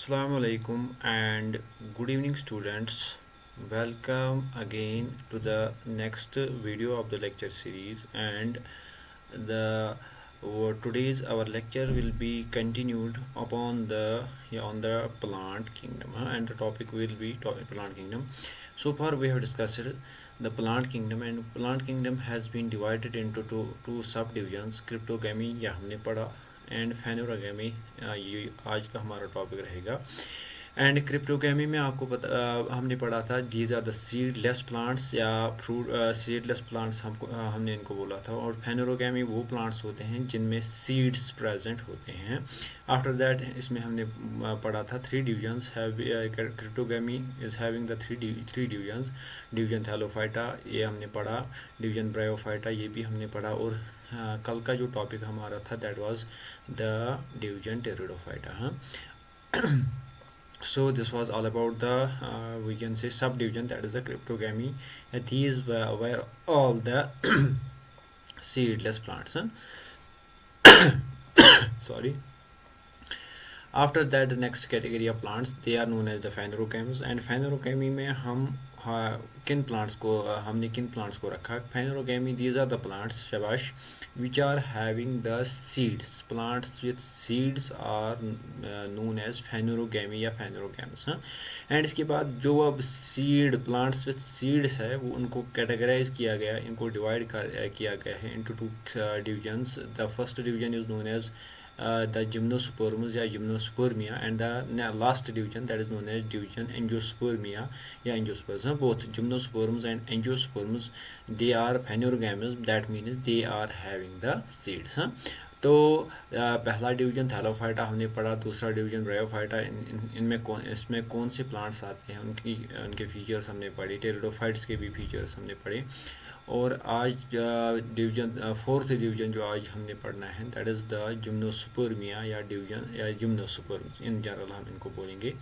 Assalamu alaikum and good evening, students. Welcome again to the next video of the lecture series. And the today's our lecture will be continued upon on the plant kingdom, and the topic will be plant kingdom. So far we have discussed the plant kingdom, and plant kingdom has been divided into two subdivisions. Cryptogamy या हमने पढ़ा and फेनोरागमी ये आज का हमारा topic रहेगा। And cryptogamy में आपको हमने पढ़ा था these are the seedless plants या फ्रूट सीडलेस प्लांट्स हमने इनको बोला था। और फेनोरोगैमी वो प्लांट्स होते हैं जिनमें सीड्स प्रेजेंट होते हैं। आफ्टर दैट इसमें हमने पढ़ा था three divisions. Cryptogamy is having the three divisions. Division thallophyta ये हमने पढ़ा, डिवीजन ब्रायोफाइटा ये भी हमने पढ़ा, और कल का जो टॉपिक हमारा था that was the division pteridophyta. हाँ so this was all about the we can say subdivision, that is the cryptogamy. These were all the seedless plants, sorry. After that the next category of plants, they are known as the phanerogamies. And phanerogamy में हम किन plants को हमने किन plants को रखा? phanerogamy, these are the plants, शाबाश, which are having the seeds. Plants with seeds are known as phanerogamy या phanerogamies. हाँ, एंड इसके बाद जो अब सीड प्लांट्स विथ सीड्स है वो उनको कैटेगराइज किया गया, इनको डिवाइड किया गया है into two divisions. The first division is known as the gymnosperms या gymnospermia, and the last division that is known as division angiospermia या angiosperms. Both gymnosperms and angiosperms they are phanerogamous, that means they are having the seeds. तो पहला division Thallophyta हमने पढ़ा, दूसरा division bryophyta. इसमें कौन से प्लांट्स आते हैं उनके फीचर्स हमने पढ़े, टेरिडोफाइट्स के भी फीचर्स हमने पढ़े. और आज डिवीजन फोर्थ डिवीजन जो आज हमने पढ़ना है दैट इज़ द जिम्नोस्पर्मिया या डिवीजन या जिम्नोस्पर्म्स, इन जनरल हम इनको बोलेंगे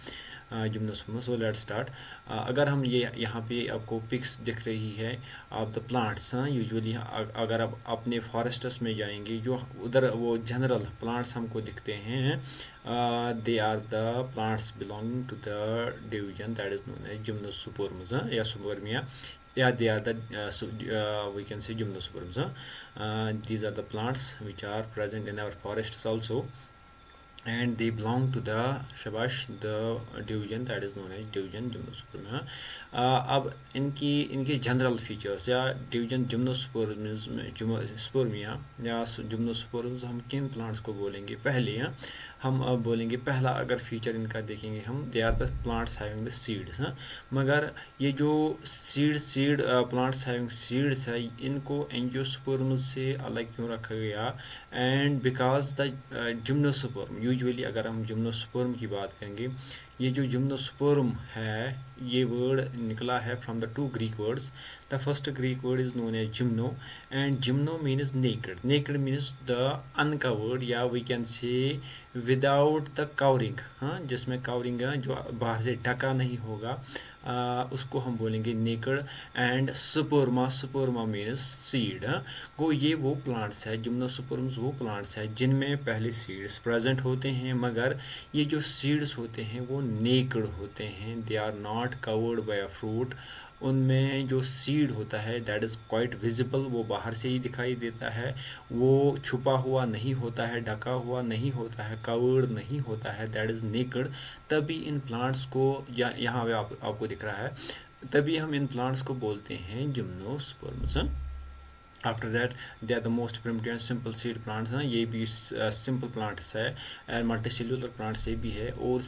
जिम्नोस्पर्म्स. So let's start. अगर हम ये यहाँ पे आपको पिक्स दिख रही है ऑफ द प्लांट्स. यूजुअली अगर आप अपने फॉरेस्ट्स में जाएंगे जो उधर वो जनरल प्लांट्स हमको दिखते हैं, they are the plants belonging to the division that is known as gymnosperms या स्पर्मिया. Yeah, they are the we can say gymnosperms. These are the plants which are present in our forests also, and they belong to the shabash the division that is known as division gymnosperm. अब इनके general features या division जिम्नोस्पर्मिया या gymnosperms हम किन plants को बोलेंगे? पहले हम अब बोलेंगे पहला अगर फीचर इनका देखेंगे हम, they are the plants having the seeds. मगर ये जो सीड प्लांट्स हैविंग सीड्स है इनको एंजियोस्पर्म्स से अलग क्यों रखा गया? And because the gymnosperm, usually अगर हम जिम्नोस्पर्म की बात करेंगे, ये जो जिम्नोस्पर्म है ये वर्ड निकला है from the two Greek words. The first Greek word is known as gymno, and gymno means naked. Naked means the uncovered या we can say without the covering. हाँ, जिसमें कवरिंग जो बाहर से ढका नहीं होगा उसको हम बोलेंगे नेकेड. And स्पर्मा means seed. वो ये वो प्लांट्स है, जिम्नोस्पर्म्स वो प्लांट्स है जिनमें पहले सीड्स प्रेजेंट होते हैं, मगर ये जो सीड्स होते हैं वो नेकेड होते हैं. They are not covered by a fruit. उनमें जो सीड होता है दैट इज़ क्वाइट विजिबल, वो बाहर से ही दिखाई देता है, वो छुपा हुआ नहीं होता है, ढका हुआ नहीं होता है, कवर्ड नहीं होता है, दैट इज़ नेकेड. तभी इन प्लांट्स को यहाँ पे आपको दिख रहा है, तभी हम इन प्लांट्स को बोलते हैं gymnosperms. After that they are the most primitive and simple seed plants. ये भी सिंपल प्लांट्स है एंड मल्टीसेल्युलर प्लांट्स ये भी है. और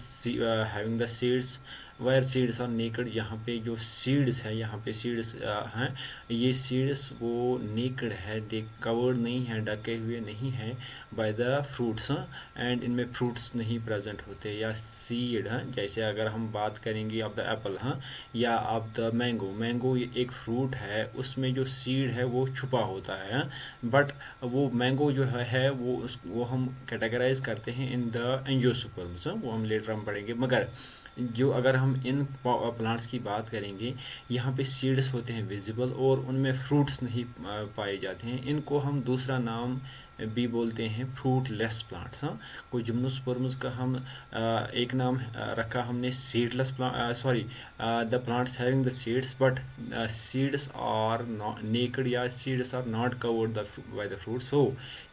having the seeds bare seeds और नेकेड. यहाँ पे जो सीड्स है, यहाँ पे सीड्स हैं, ये सीड्स वो नेकेड है, दे कवर्ड नहीं है, ढके हुए नहीं है बाय द फ्रूट्स. एंड इनमें फ्रूट्स नहीं प्रेजेंट होते या सीड. जैसे अगर हम बात करेंगे ऑफ द एप्पल या ऑफ द मैंगो ये एक फ्रूट है, उसमें जो सीड है वो छुपा होता है. बट वो मैंगो जो है वो हम कैटेगराइज करते हैं इन द एंजियोस्पर्म्स. वो हम लेटर हम पढ़ेंगे. मगर जो अगर हम इन प्लांट्स की बात करेंगे, यहाँ पे सीड्स होते हैं विजिबल और उनमें फ्रूट्स नहीं पाए जाते हैं. इनको हम दूसरा नाम भी बोलते हैं फ्रूटलेस प्लांट्स। हाँ, कोई जिम्नोस्पर्म्स का हम एक नाम रखा हमने seedless plant, sorry the plants having the seeds but seeds are not naked, या seeds are not covered by the fruit. So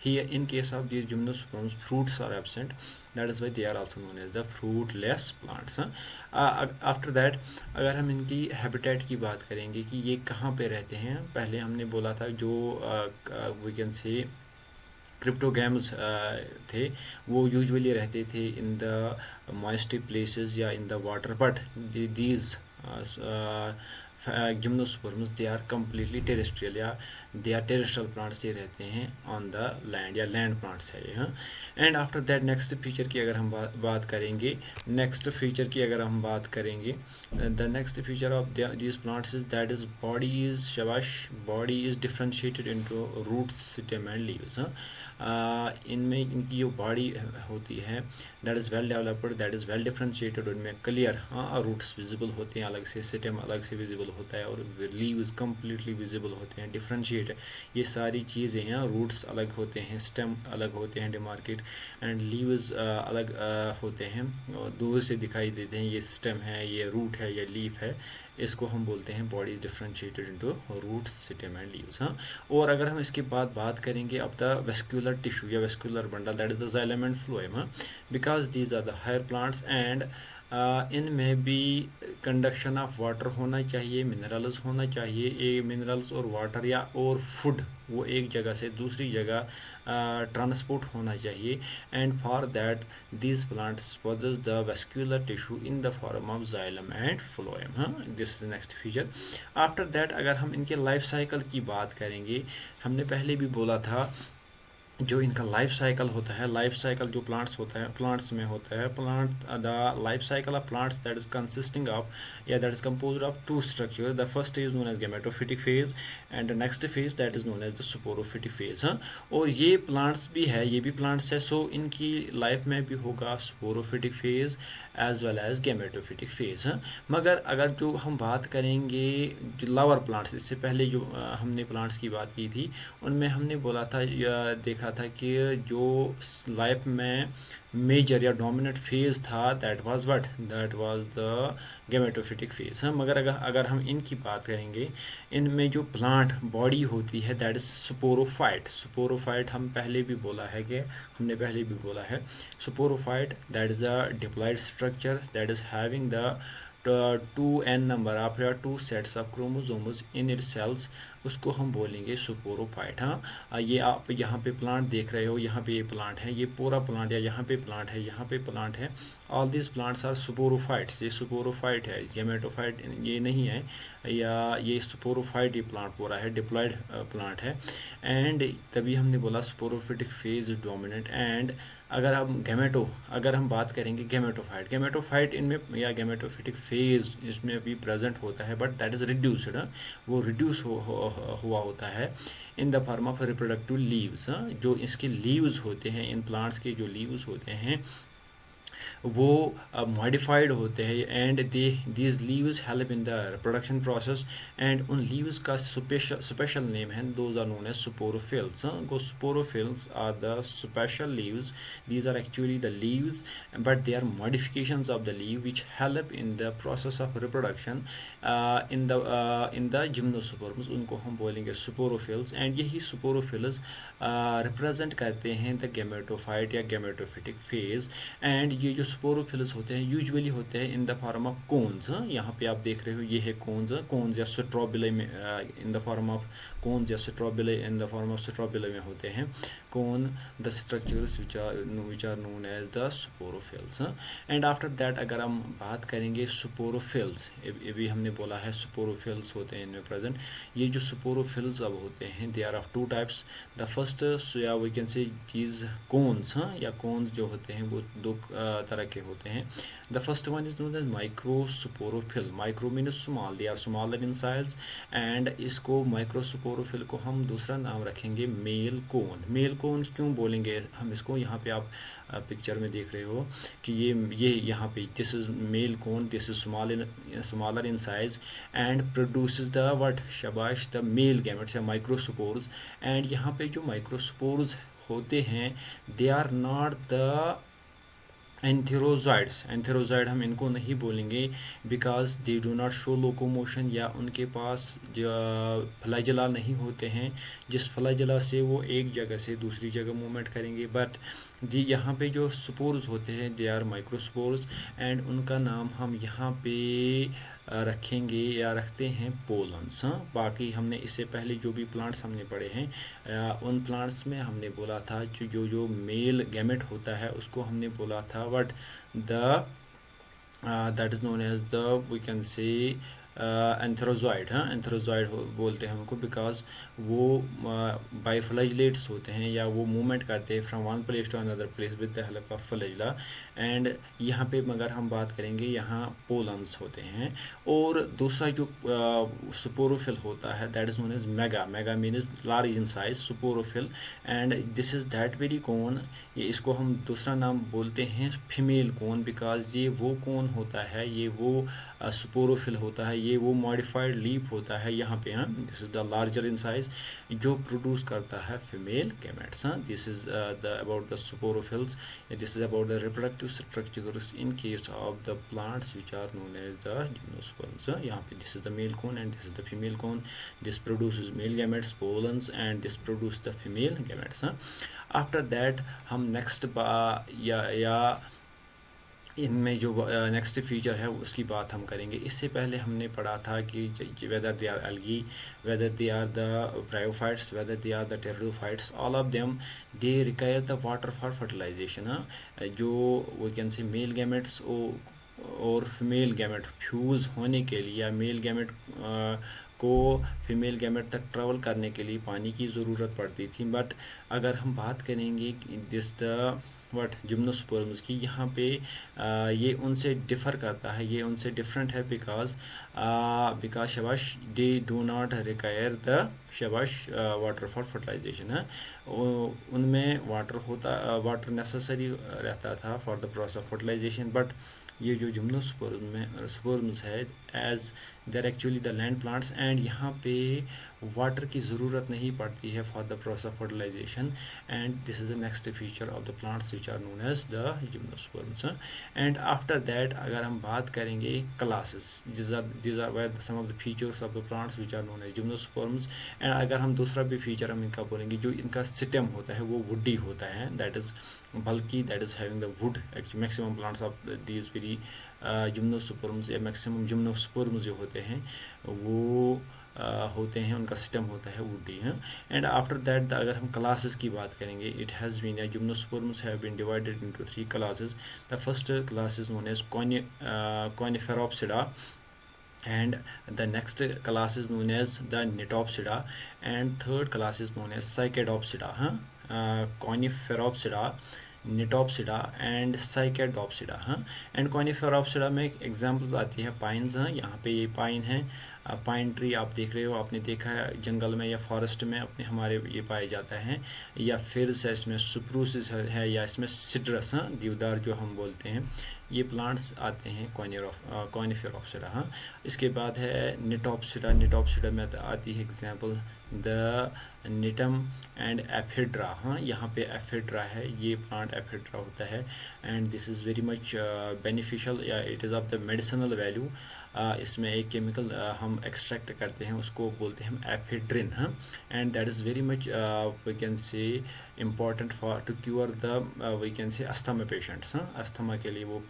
here in case of these gymnosperms fruits are absent, that is why they are also known as the fruitless plants. After that अगर हम इनकी habitat की बात करेंगे कि ये कहाँ पे रहते हैं, पहले हमने बोला था जो वी कैन से क्रिप्टोगैम्स थे वो यूजुअली रहते थे इन द मॉइस्टी प्लेसेस या in the water, but these gymnosperms they are completely terrestrial, या दे आर टेरेस्ट्रियल प्लांट्स, ये रहते हैं ऑन द लैंड, या लैंड प्लांट्स है ये। हाँ, and after that next feature की अगर हम बात करेंगे, नेक्स्ट फीचर की अगर हम बात करेंगे, the next feature of this plants is that is body is शबाश body is differentiated into roots, stem and leaves. इनमें इनकी जो बॉडी होती है that is well developed, that is well differentiated, उनमें क्लियर हाँ रूट्स विजिबल होते हैं अलग से, स्टेम अलग से विजिबल होता है, और लीव्स कम्प्लीटली विजिबल होते हैं, डिफ्रेंशिएट है ये सारी चीज़ें हैं। रूट्स अलग होते हैं, स्टेम अलग होते हैं डिमार्केट, एंड लीव्स अलग होते हैं, दूर से दिखाई देते हैं, ये स्टेम है, ये रूट है, ये लीफ है, इसको हम बोलते हैं body is differentiated into roots, stem and leaves. हाँ, और अगर हम इसके बाद बात करेंगे अब द वेस्क्यूलर टिश्यू या vascular bundle, that is the xylem and phloem. हाँ, because these are the higher plants and इनमें भी कंडक्शन ऑफ वाटर होना चाहिए, मिनरल्स होना चाहिए, ये मिनरल्स और वाटर या और फूड वो एक जगह से दूसरी जगह ट्रांसपोर्ट होना चाहिए, and for that these plants possess the vascular tissue in the form of xylem and phloem. हाँ, this is the next feature. After that अगर हम इनके लाइफ साइकिल की बात करेंगे, हमने पहले भी बोला था जो इनका लाइफ साइकिल होता है, लाइफ साइकिल जो प्लांट्स होता है, प्लांट्स में होता है, plant the life cycle of plants that is consisting of या that is composed of two structure, the first is known as gametophytic phase and the next phase that is known as the sporophytic phase. हाँ, और ये plants भी है, ये भी plants है, सो इनकी लाइफ में भी होगा sporophytic phase as well as gametophytic phase. हाँ, मगर अगर जो हम बात करेंगे जो लावर प्लांट्स, इससे पहले जो हमने प्लांट्स की बात की थी उनमें हमने बोला था या देखा था कि जो लाइफ में मेजर या डोमिनेंट फेज था that was what, that was the gametophytic phase. हाँ, मगर अगर हम इनकी बात करेंगे, इनमें जो प्लांट बॉडी होती है दैट इज स्पोरोफाइट। स्पोरोफाइट हम पहले भी बोला है कि हमने पहले भी बोला है sporophyte that is a diploid structure that is having the 2n number of या 2 sets of chromosomes in its cells, उसको हम बोलेंगे स्पोरोफाइट। हाँ, ये आप यहाँ पे प्लांट देख रहे हो, यहाँ पे ये प्लांट है, ये पूरा प्लांट, या यहाँ पे प्लांट है, यहाँ पे प्लांट है, all this plants are sporophytes. ये स्पोरोफाइट है, गेमेटोफाइट ये नहीं है, या ये स्पोरोफाइट ये प्लांट पूरा है, डिप्लॉयड प्लांट है, एंड तभी हमने बोला sporophytic phase is dominant. And अगर हम बात करेंगे गेमेटोफाइट इनमें या गेमेटोफिटिक फेज इसमें भी प्रेजेंट होता है, बट दैट इज रिड्यूस्ड, वो रिड्यूस हुआ होता है इन the form of reproductive leaves. जो इसके लीव्स होते हैं, इन प्लांट्स के जो लीव्स होते हैं वो मॉडिफाइड होते हैं, and these leaves help in the reproduction process, and उन लीव्स का स्पेशल नेम है, those are known as sporophylls. गो sporophylls are the special leaves, these are actually the leaves but they are modifications of the leaf which help in the process of reproduction in the gymnosperms, उनको हम बोलेंगे sporophylls, and यही sporophylls represent करते हैं the gametophyte या gametophytic phase. And ये जो sporophylls होते हैं यूजुअली होते हैं इन द फॉर्म ऑफ कोन्स। यहाँ पे आप देख रहे हो ये है कोन्स या स्ट्रॉबिले में in the form of cones या strobili in the form of strobili में होते हैं cone, the structures which are known as the sporophylls. And after that अगर हम बात करेंगे स्पोरोफिल्स, ये भी हमने बोला है स्पोरोफिल्स होते हैं इनमें प्रेजेंट। ये जो स्पोरोफिल्स अब होते हैं they are of two types, the first या we can say cheese cons, या कोन्स जो होते हैं वो दो तरह के होते हैं। The first one is known as microsporophyll, micro mean small, they are smaller in size, and इसको माइक्रोस्पोरोफिल को हम दूसरा नाम रखेंगे मेल कोन। मेल कोन क्यों बोलेंगे हम इसको, यहाँ पे आप पिक्चर में देख रहे हो कि ये यहाँ पे this is male cone, this is smaller in size and produces the what, शाबाश, द मेल गैमेट्स या माइक्रोस्पोर्स। एंड यहाँ पे जो माइक्रोस्पोर्स होते हैं they are not the antherozoids. Antherozoid हम इनको नहीं बोलेंगे because they do not show locomotion, या उनके पास जो फ्लैजेला नहीं होते हैं जिस फ्लैजेला से वो एक जगह से दूसरी जगह मूवमेंट करेंगे। बट दी यहाँ पे जो स्पोर्स होते हैं दे आर माइक्रोस्पोर्स, एंड उनका नाम हम यहाँ पे रखेंगे या रखते हैं पोलन्स। हाँ, बाकी हमने इससे पहले जो भी प्लांट्स हमने पढ़े हैं उन प्लांट्स में हमने बोला था जो मेल गैमेट होता है उसको हमने बोला था but the that is known as the we can say antherozoid. हाँ, एंथेरोजॉइड बोलते हैं उनको बिकॉज वो बाइफ्लैजिलेट्स होते हैं या वो मूवमेंट करते हैं from one place to another place with the help of flagella. And यहाँ पे मगर हम बात करेंगे यहाँ पोलन्स होते हैं। और दूसरा जो स्पोरोफिल होता है that is known as mega. Mega means large in size sporophyll, and this is that very cone. ये इसको हम दूसरा नाम बोलते हैं फीमेल कोन बिकॉज ये वो कोन होता है, ये वो स्पोरोफिल होता है, ये वो मॉडिफाइड लीफ होता है यहाँ पे। हाँ, this is the larger in size जो प्रोड्यूस करता है फीमेल गैमेट्स। हाँ, this is the about the sporophylls, this is about the reproductive structures in case of the plants which are known as the gymnosperms. यहाँ पे this is the male cone and this is the female cone, this produces male gametes pollens and this produce the female gametes. After that हम next या इनमें जो next feature है उसकी बात हम करेंगे। इससे पहले हमने पढ़ा था कि whether they are algae, whether they are the bryophytes, whether they are the pteridophytes, all of them they require the water for fertilisation. जो we can say male gametes और फीमेल गैमेट फ्यूज़ होने के लिए या male gamete को female gamete तक travel करने के लिए पानी की ज़रूरत पड़ती थी। बट अगर हम बात करेंगे दिस द वट जिम्नोस्पर्म्स की, यहाँ पे ये उनसे डिफ़र करता है, ये उनसे डिफरेंट है बिकॉज शबाश they do not require the शबाश वाटर फॉर फर्टिलाइजेशन। है उनमें वाटर नेसेसरी रहता था for the process of fertilization. But ये जो जिम्नोस्पर्म्स है as they're actually the land plants, and यहाँ पे वाटर की ज़रूरत नहीं पड़ती है for the process of fertilization, and this is the next feature of the plants which are known as the gymnosperms. And after that अगर हम बात करेंगे classes, these are where some of the features of the plants which are known as gymnosperms। And अगर हम दूसरा भी feature हम इनका बोलेंगे, जो इनका स्टेम होता है वो वुडी होता है, दैट इज़ बल्कि that is having the wood. Actually maximum plants of these very gymnosperms या मैक्सिमम जिम्नोस्पर्म्स जो होते हैं वो होते हैं, उनका सिस्टम होता है वुडी है। एंड आफ्टर दैट अगर हम क्लासेस की बात करेंगे, it has been gymnosperms have been divided into 3 classes. The first class is known as Coniferopsida, and the next class is known as the Nitopsida, and third class is known as Cycadopsida। Coniferopsida, Nitopsida and Cycadopsida। And Coniferopsida में examples आती है pines. यहाँ पे ये pine है, pine tree आप देख रहे हो, आपने देखा है जंगल में या फॉरेस्ट में अपने हमारे ये पाया जाता है, या फिर से इसमें सुप्रूसिस है या इसमें सिट्रस देवदार जो हम बोलते हैं, ये प्लांट्स आते हैं कॉनिफेरोप्सिडा। इसके बाद है निटोप्सिडा। निटोप्सिडा में आती है example the Gnetum and Ephedra. यहाँ पे एफिड्रा है, ये प्लांट एफिड्रा होता है, and this is very much beneficial या it is of the medicinal value. इसमें एक केमिकल हम एक्सट्रैक्ट करते हैं, उसको बोलते हैं हम ephedrine. And that is very much we can say important for to cure the we can say asthma patients. Asthma के लिए वो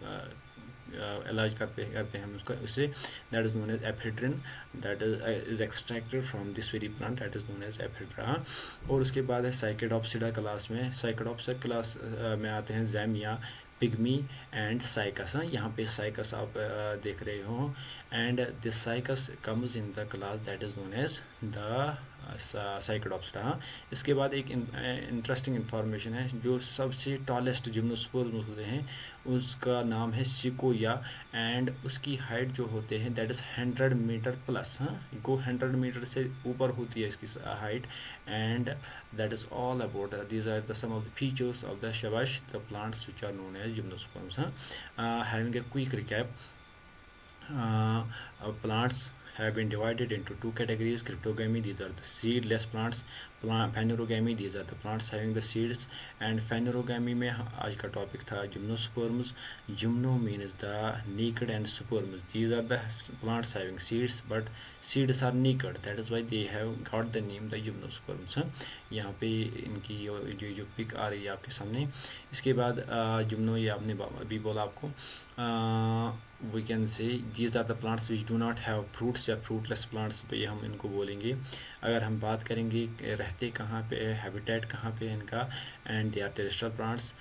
इलाज करते हैं हम उसका, उससे that is known as ephedrine, that is extracted from this very plant, that is known as Ephedra. और उसके बाद है साइकेडोप्सिडा क्लास में। साइकेडोप्सिडा क्लास में आते हैं जैमिया, पिग्मी एंड साइकस। यहाँ पे साइकस आप देख रहे हो, and this Cycas comes in the class that is known as the Cycadopsida. इसके बाद एक इंटरेस्टिंग इंफॉर्मेशन है, जो सबसे टॉलेस्ट जिम्नोस्पर्म होते हैं उसका नाम है सिकोया, एंड उसकी हाइट जो होते हैं दैट इज़ 100 मीटर प्लस। गो 100 मीटर से ऊपर होती है इसकी height, and that is all about these are the some of the features of the shabash, the plants which are known as gymnosperms। Having a quick recap, plants have been divided into 2 categories. Cryptogamy, these are the seedless plants. phanerogamy, these are the plants having the seeds. And phanerogamy में आज का topic था gymnosperms. Gymno means the naked and sperms, these are the plants having seeds but seeds are naked, that is why they have got the name the gymnosperms. यहाँ पे इनकी जो pick आ रही है आपके सामने. इसके बाद जिम्नो, ये आपने अभी बोला आपको, we can say these are the plants which do not have fruits या फ्रूटलेस प्लांट्स पे हम इनको बोलेंगे. अगर हम बात करेंगे रहते कहाँ पे, हैबिटेट कहाँ पे इनका, and they are terrestrial plants.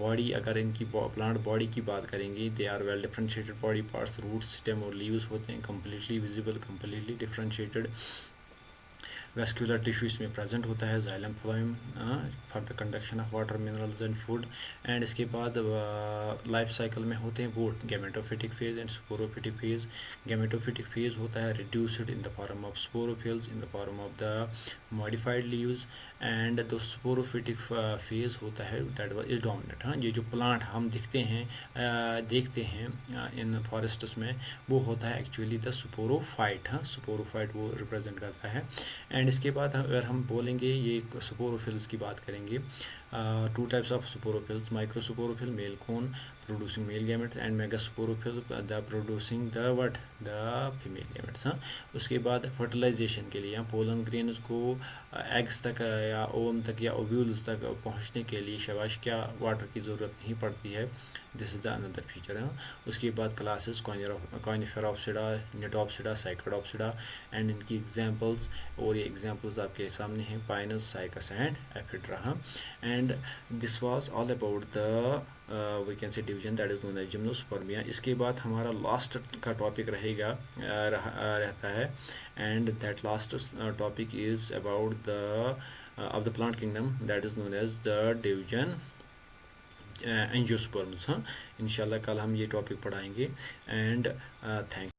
Body, अगर इनकी प्लांट बॉडी की बात करेंगे, they are well differentiated body parts, roots, stem और लीव्स होते हैं completely visible, completely differentiated. Vascular tissue इसमें प्रेजेंट होता है, xylem phloem for the conduction of water, minerals and food. And इसके बाद लाइफ साइकिल में होते हैं both gametophytic phase and sporophytic phase. Gametophytic phase होता है reduced in the form of sporophylls in the form of the modified leaves, and the sporophytic phase होता है that is dominant. हाँ, ये जो प्लांट हम देखते हैं इन फॉरेस्ट्स में, वो होता है एक्चुअली द स्पोरोफाइट. हाँ, स्पोरोफाइट वो रिप्रेजेंट करता है. एंड इसके बाद अगर हम बोलेंगे, ये स्पोरोफिल्स की बात करेंगे, two types of sporophylls, microsporophyll male cone producing male gametes and megasporophyll the producing the what the female gametes. हाँ, उसके बाद फर्टिलाइजेशन के लिए पोलन ग्रेन्स को एग्स तक या ओवम तक या ओव्यूल्स तक पहुंचने के लिए शाबाश क्या वाटर की ज़रूरत नहीं पड़ती है. This is the another feature. है. उसके बाद classes Coniferopsida, Gnetopsida, Cycadopsida and इनकी एग्जांपल्स, और ये एग्जांपल्स आपके सामने हैं, Pinus, Cycas and Ephedra. And this was all about the we can say division that is known as Gymnospermae. इसके बाद हमारा लास्ट का टॉपिक रहता है, and that last topic is about the of the plant kingdom that is known as the division angiosperms. हाँ, इंशाल्लाह कल हम ये टॉपिक पढ़ाएंगे. And thank